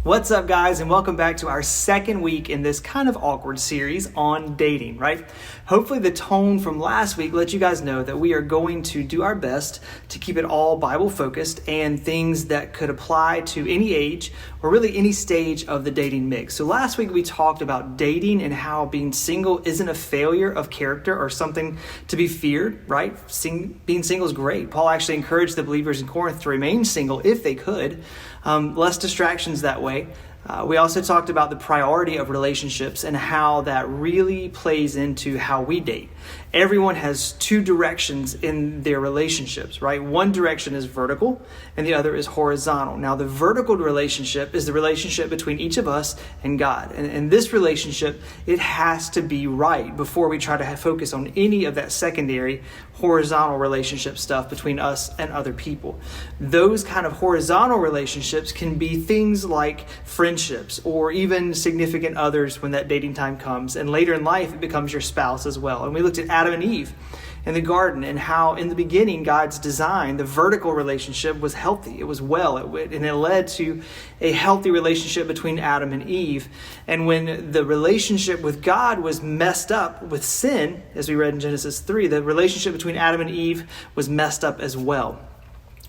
What's up, guys, and welcome back to our second week in this kind of awkward series on dating, right? Hopefully the tone from last week let you guys know that we are going to do our best to keep it all Bible focused and things that could apply to any age or really any stage of the dating mix. So last week we talked about dating and how being single isn't a failure of character or something to be feared, right? Being single is great. Paul actually encouraged the believers in Corinth to remain single if they could. Less distractions that way. We also talked about the priority of relationships and how that really plays into how we date. Everyone has two directions in their relationships, right? One direction is vertical and the other is horizontal. Now, the vertical relationship is the relationship between each of us and God. And this relationship, it has to be right before we try to focus on any of that secondary horizontal relationship stuff between us and other people. Those kind of horizontal relationships can be things like friendships or even significant others when that dating time comes. And later in life, it becomes your spouse as well. And we looked at Adam and Eve in the garden and how in the beginning, God's design, the vertical relationship was healthy. It was well, and it led to a healthy relationship between Adam and Eve. And when the relationship with God was messed up with sin, as we read in Genesis 3, the relationship between Adam and Eve was messed up as well.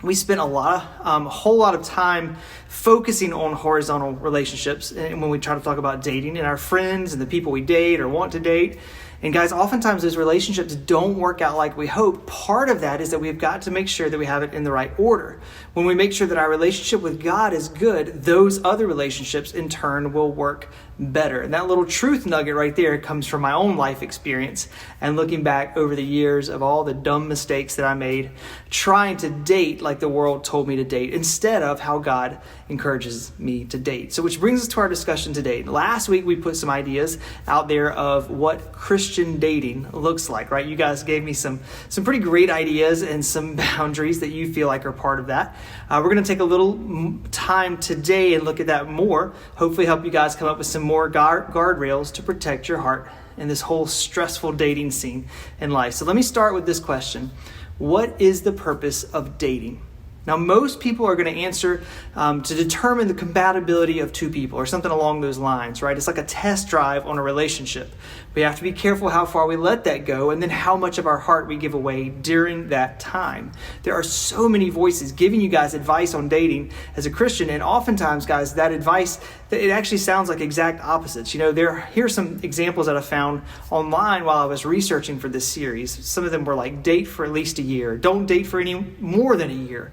We spent a whole lot of time focusing on horizontal relationships and when we try to talk about dating and our friends and the people we date or want to date. And guys, oftentimes those relationships don't work out like we hope. Part of that is that we've got to make sure that we have it in the right order. When we make sure that our relationship with God is good, those other relationships in turn will work better. And that little truth nugget right there comes from my own life experience and looking back over the years of all the dumb mistakes that I made trying to date like the world told me to date instead of how God encourages me to date. So which brings us to our discussion today. Last week we put some ideas out there of what Christian dating looks like, right? You guys gave me some pretty great ideas and some boundaries that you feel like are part of that. We're going to take a little time today and look at that more, hopefully help you guys come up with some more guardrails to protect your heart in this whole stressful dating scene in life. So let me start with this question. What is the purpose of dating? Now, most people are going to answer to determine the compatibility of two people or something along those lines, right? It's like a test drive on a relationship. We have to be careful how far we let that go and then how much of our heart we give away during that time. There are so many voices giving you guys advice on dating as a Christian, and oftentimes, guys, that advice, it actually sounds like exact opposites. You know, here's some examples that I found online while I was researching for this series. Some of them were like date for at least a year, don't date for any more than a year.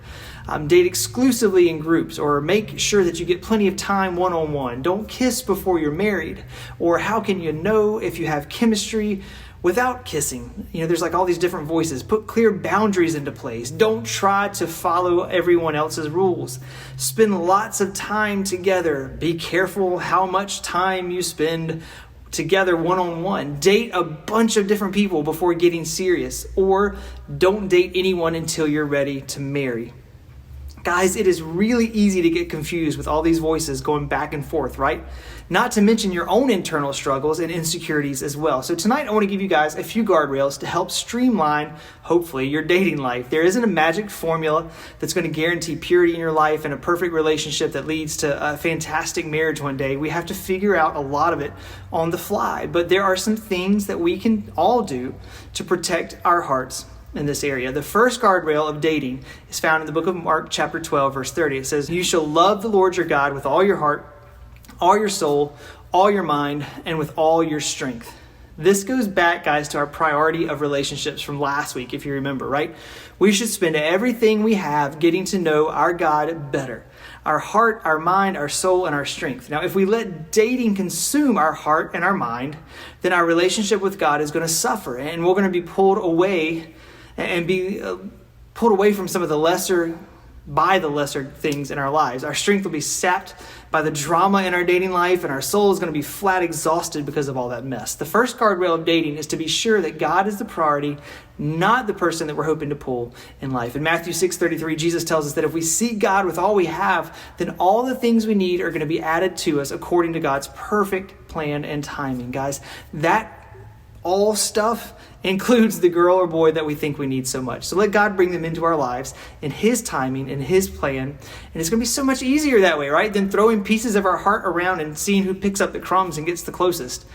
Date exclusively in groups, or make sure that you get plenty of time one-on-one. Don't kiss before you're married. Or how can you know if you have chemistry without kissing? You know, there's like all these different voices. Put clear boundaries into place. Don't try to follow everyone else's rules. Spend lots of time together. Be careful how much time you spend together one-on-one. Date a bunch of different people before getting serious. Or don't date anyone until you're ready to marry. Guys, it is really easy to get confused with all these voices going back and forth, right? Not to mention your own internal struggles and insecurities as well. So tonight I want to give you guys a few guardrails to help streamline, hopefully, your dating life. There isn't a magic formula that's going to guarantee purity in your life and a perfect relationship that leads to a fantastic marriage one day. We have to figure out a lot of it on the fly. But there are some things that we can all do to protect our hearts in this area. The first guardrail of dating is found in the book of Mark, chapter 12, verse 30. It says, "You shall love the Lord your God with all your heart, all your soul, all your mind, and with all your strength." This goes back, guys, to our priority of relationships from last week, if you remember, right? We should spend everything we have getting to know our God better. Our heart, our mind, our soul, and our strength. Now, if we let dating consume our heart and our mind, then our relationship with God is going to suffer, and we're going to be pulled away from some of the lesser things in our lives. Our strength will be sapped by the drama in our dating life, and our soul is going to be flat exhausted because of all that mess. The first guardrail of dating is to be sure that God is the priority, not the person that we're hoping to pull in life. In Matthew 6:33, Jesus tells us that if we seek God with all we have, then all the things we need are going to be added to us according to God's perfect plan and timing. Guys, that all stuff includes the girl or boy that we think we need so much. So let God bring them into our lives in His timing, in His plan. And it's going to be so much easier that way, right? Than throwing pieces of our heart around and seeing who picks up the crumbs and gets the closest.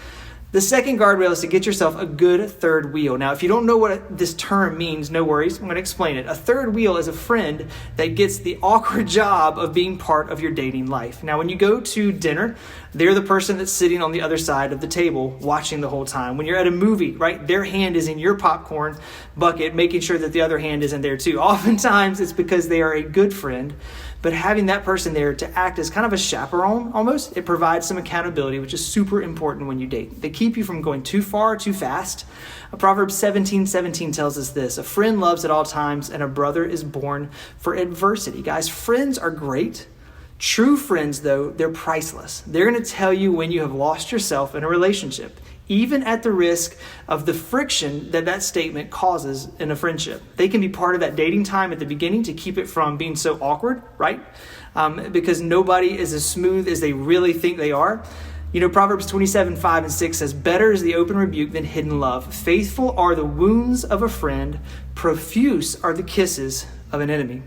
The second guardrail is to get yourself a good third wheel. Now, if you don't know what this term means, no worries. I'm going to explain it. A third wheel is a friend that gets the awkward job of being part of your dating life. Now, when you go to dinner, they're the person that's sitting on the other side of the table watching the whole time. When you're at a movie, right, their hand is in your popcorn bucket, making sure that the other hand is in there too. Oftentimes, it's because they are a good friend. But having that person there to act as kind of a chaperone almost, it provides some accountability, which is super important when you date. They keep you from going too far, too fast. Proverbs 17:17 tells us this: a friend loves at all times, and a brother is born for adversity. Guys, friends are great. True friends, though, they're priceless. They're going to tell you when you have lost yourself in a relationship, even at the risk of the friction that statement causes in a friendship. They can be part of that dating time at the beginning to keep it from being so awkward, right? Because nobody is as smooth as they really think they are. You know, Proverbs 27:5-6 says, better is the open rebuke than hidden love. Faithful are the wounds of a friend. Profuse are the kisses of an enemy.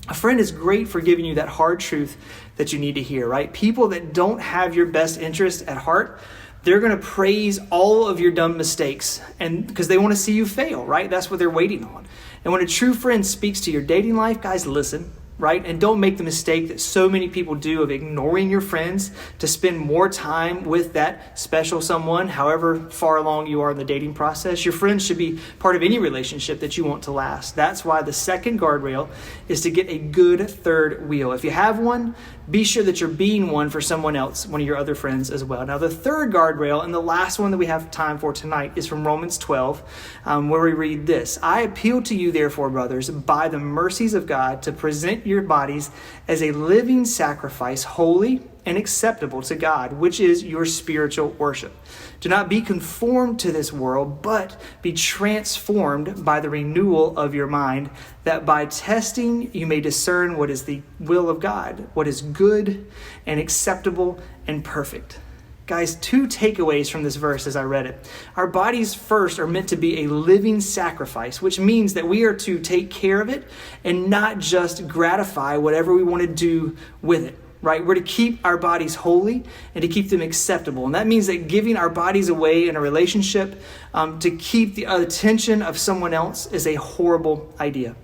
A friend is great for giving you that hard truth that you need to hear, right? People that don't have your best interest at heart, they're going to praise all of your dumb mistakes, and because they want to see you fail, right? That's what they're waiting on. And when a true friend speaks to your dating life, guys, listen, right? And don't make the mistake that so many people do of ignoring your friends to spend more time with that special someone, however far along you are in the dating process. Your friends should be part of any relationship that you want to last. That's why the second guardrail is to get a good third wheel. If you have one, be sure that you're being one for someone else, one of your other friends as well. Now, the third guardrail, and the last one that we have time for tonight, is from Romans 12, where we read this: I appeal to you, therefore, brothers, by the mercies of God, to present your bodies as a living sacrifice, holy and acceptable to God, which is your spiritual worship. Do not be conformed to this world, but be transformed by the renewal of your mind, that by testing you may discern what is the will of God, what is good and acceptable and perfect. Guys, two takeaways from this verse as I read it. Our bodies first are meant to be a living sacrifice, which means that we are to take care of it and not just gratify whatever we want to do with it. Right? We're to keep our bodies holy and to keep them acceptable. And that means that giving our bodies away in a relationship to keep the attention of someone else is a horrible idea.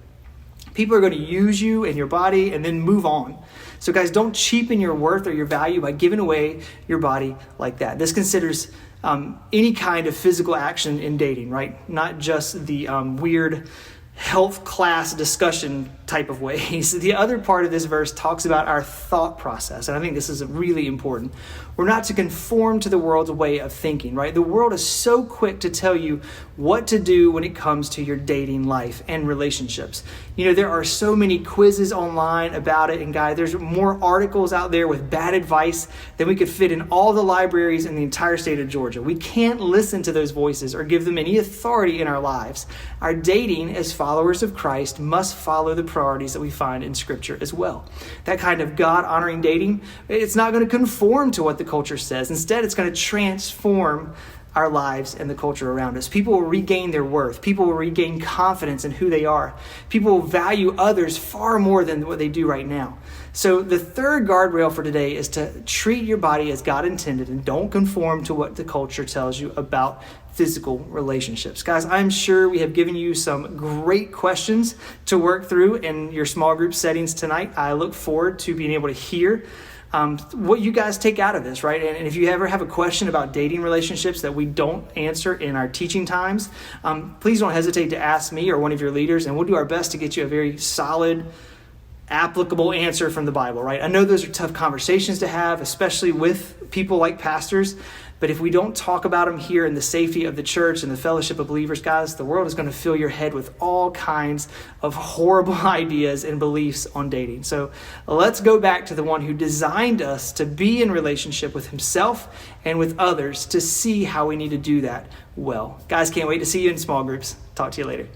People are going to use you and your body and then move on. So guys, don't cheapen your worth or your value by giving away your body like that. This considers any kind of physical action in dating, right? Not just the weird health class discussion type of ways. The other part of this verse talks about our thought process, and I think this is really important. We're not to conform to the world's way of thinking, right? The world is so quick to tell you what to do when it comes to your dating life and relationships. You know, there are so many quizzes online about it, and guys, there's more articles out there with bad advice than we could fit in all the libraries in the entire state of Georgia. We can't listen to those voices or give them any authority in our lives. Our dating as followers of Christ must follow the priorities that we find in Scripture as well. That kind of God-honoring dating, it's not going to conform to what the culture says. Instead, it's going to transform our lives and the culture around us. People will regain their worth. People will regain confidence in who they are. People will value others far more than what they do right now. So the third guardrail for today is to treat your body as God intended and don't conform to what the culture tells you about physical relationships. Guys, I'm sure we have given you some great questions to work through in your small group settings tonight. I look forward to being able to hear what you guys take out of this, right? And if you ever have a question about dating relationships that we don't answer in our teaching times, please don't hesitate to ask me or one of your leaders, and we'll do our best to get you a very solid, applicable answer from the Bible, right? I know those are tough conversations to have, especially with people like pastors, but if we don't talk about them here in the safety of the church and the fellowship of believers, guys, the world is going to fill your head with all kinds of horrible ideas and beliefs on dating. So let's go back to the one who designed us to be in relationship with himself and with others to see how we need to do that well. Guys, can't wait to see you in small groups. Talk to you later.